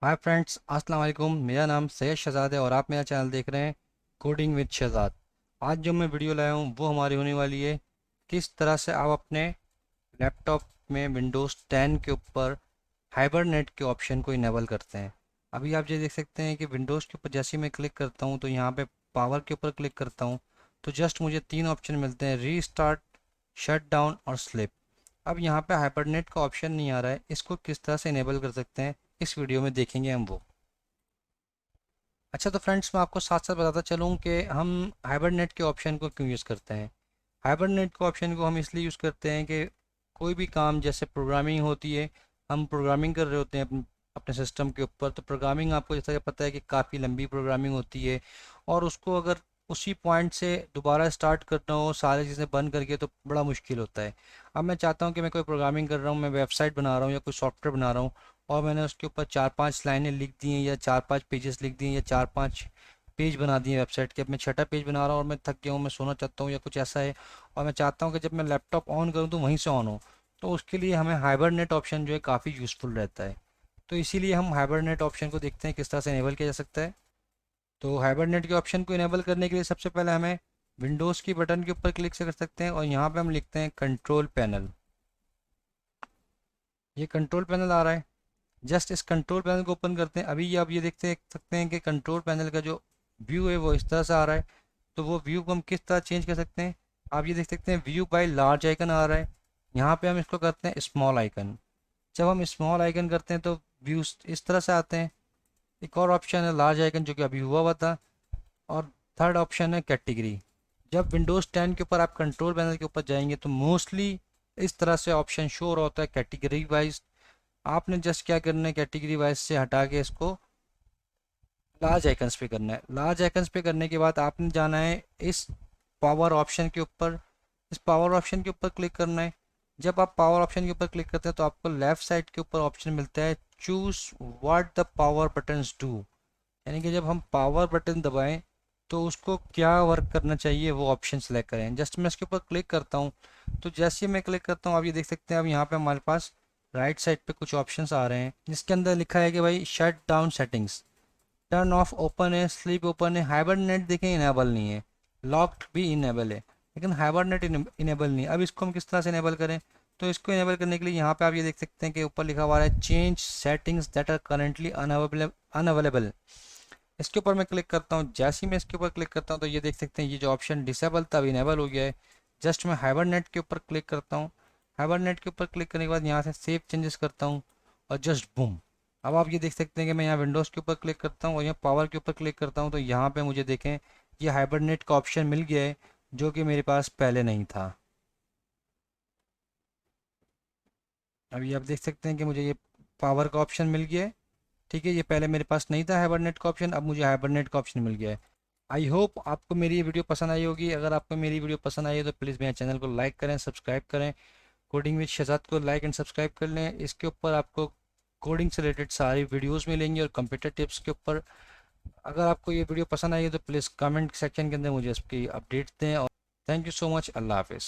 Hi friends, अस्सलाम वालेकुम। मेरा नाम सैयद शहजाद है और आप मेरा चैनल देख रहे हैं कोडिंग विद शहजाद। आज जो मैं वीडियो लाया हूँ वो हमारी होने वाली है किस तरह से आप अपने लैपटॉप में विंडोज़ 10 के ऊपर हाइबरनेट के ऑप्शन को इनेबल करते हैं। अभी आप ये देख सकते हैं कि विंडोज़ के ऊपर जैसे ही मैं क्लिक करता हूँ तो यहाँ पे पावर के ऊपर क्लिक करता हूँ तो जस्ट मुझे तीन ऑप्शन मिलते हैं: रीस्टार्ट, शट डाउन और स्लिप। अब यहाँ पे हाइबरनेट का ऑप्शन नहीं आ रहा है, इसको किस तरह से इनेबल कर सकते हैं इस वीडियो में देखेंगे हम वो। अच्छा, तो फ्रेंड्स मैं आपको साथ साथ बताता चलूँ कि हम हाइबरनेट के ऑप्शन को क्यों यूज़ करते हैं। हाइबरनेट के ऑप्शन को हम इसलिए यूज़ करते हैं कि कोई भी काम जैसे प्रोग्रामिंग होती है, हम प्रोग्रामिंग कर रहे होते हैं अपने सिस्टम के ऊपर, तो प्रोग्रामिंग आपको जैसा कि पता है कि काफ़ी लंबी प्रोग्रामिंग होती है और उसको अगर उसी पॉइंट से दोबारा स्टार्ट करना हो सारी चीज़ें बंद करके तो बड़ा मुश्किल होता है। अब मैं चाहता हूँ कि मैं कोई प्रोग्रामिंग कर रहा हूँ, मैं वेबसाइट बना रहा हूँ या कोई सॉफ्टवेयर बना रहा हूँ और मैंने उसके ऊपर चार पांच लाइनें लिख दी हैं या चार पांच पेजेस लिख दिए हैं या चार पांच पेज बना दिए वेबसाइट के। अब मैं छठा पेज बना रहा हूँ और मैं थक गया हूँ, मैं सोना चाहता हूँ या कुछ ऐसा है और मैं चाहता हूँ कि जब मैं लैपटॉप ऑन करूँ तो वहीं से ऑन हो, तो उसके लिए हमें हाइबरनेट ऑप्शन जो है काफ़ी यूज़फुल रहता है। तो इसीलिए हम हाइबरनेट ऑप्शन को देखते हैं किस तरह से इनेबल किया जा सकता है। तो हाइबरनेट के ऑप्शन को इनेबल करने के लिए सबसे पहले हमें विंडोज़ की बटन के ऊपर क्लिक से कर सकते हैं और यहाँ पे हम लिखते हैं कंट्रोल पैनल। ये कंट्रोल पैनल आ रहा है, जस्ट इस कंट्रोल पैनल को ओपन करते हैं। अभी ये आप ये देखते सकते हैं कि कंट्रोल पैनल का जो व्यू है वो इस तरह से आ रहा है। तो वो व्यू को हम किस तरह चेंज कर सकते हैं, आप ये देख सकते हैं व्यू बाय लार्ज आइकन आ रहा है। यहाँ पे हम इसको करते हैं स्मॉल आइकन। जब हम स्मॉल आइकन करते हैं तो व्यूज इस तरह से आते हैं। एक और ऑप्शन है लार्ज आइकन जो कि अभी हुआ था। और थर्ड ऑप्शन है कैटेगरी। जब विंडोज़ 10 के ऊपर आप कंट्रोल पैनल के ऊपर जाएंगे तो मोस्टली इस तरह से ऑप्शन शो हो रहा होता है कैटेगरी वाइज। आपने जस्ट क्या करना है, कैटेगरी वाइज से हटा के इसको लार्ज आइकन्स पे करना है। लार्ज आइकन्स पे करने के बाद आपने जाना है इस पावर ऑप्शन के ऊपर। इस पावर ऑप्शन के ऊपर क्लिक करना है। जब आप पावर ऑप्शन के ऊपर क्लिक करते हैं तो आपको लेफ्ट साइड के ऊपर ऑप्शन मिलता है choose what the power buttons do. यानी कि जब हम पावर बटन दबाएं तो उसको क्या वर्क करना चाहिए वो ऑप्शन सेलेक्ट करें। जस्ट मैं इसके ऊपर क्लिक करता हूँ तो जैसे ही मैं क्लिक करता हूँ आप ये देख सकते हैं अब यहाँ पे हमारे पास राइट साइड पे कुछ ऑप्शंस आ रहे हैं जिसके अंदर लिखा है कि भाई shut down settings, turn off open है, स्लीप ओपन है, हाइबरनेट देखें इनेबल नहीं है, लॉक्ड भी इनेबल है लेकिन हाइबरनेट इनेबल नहीं है। अब इसको हम किस तरह से इनेबल करें, तो इसको इनेबल करने के लिए यहाँ पे आप ये देख सकते हैं कि ऊपर लिखा हुआ है change settings that are currently unavailable. इसके ऊपर मैं क्लिक करता हूँ। जैसे ही मैं इसके ऊपर क्लिक करता हूँ तो ये देख सकते हैं ये जो ऑप्शन डिसेबल था अब इनेबल हो गया है। जस्ट मैं हाइबरनेट के ऊपर क्लिक करता हूँ। हाइबरनेट के ऊपर क्लिक करने के बाद यहाँ से सेव चेंजेस करता हूँ और जस्ट बूम। अब आप ये देख सकते हैं कि मैं यहाँ विंडोज़ के ऊपर क्लिक करता हूँ और यहाँ पावर के ऊपर क्लिक करता हूँ तो यहाँ पे मुझे देखें ये हाइबरनेट का ऑप्शन मिल गया है जो कि मेरे पास पहले नहीं था। अभी आप देख सकते हैं कि मुझे ये पावर का ऑप्शन मिल गया है। ठीक है, ये पहले मेरे पास नहीं था हाइबरनेट का ऑप्शन, अब मुझे हाइबरनेट का ऑप्शन मिल गया है। आई होप आपको मेरी ये वीडियो पसंद आई होगी। अगर आपको मेरी वीडियो पसंद आई है तो प्लीज़ मेरे चैनल को लाइक करें, सब्सक्राइब करें। कोडिंग विद शहजाद को लाइक एंड सब्सक्राइब कर लें। इसके ऊपर आपको कोडिंग से रिलेटेड सारी वीडियोस मिलेंगी और कंप्यूटर टिप्स के ऊपर। अगर आपको ये वीडियो पसंद आई है तो प्लीज़ कमेंट सेक्शन के अंदर मुझे इसकी अपडेट दें और थैंक यू सो मच। अल्लाह हाफिज़।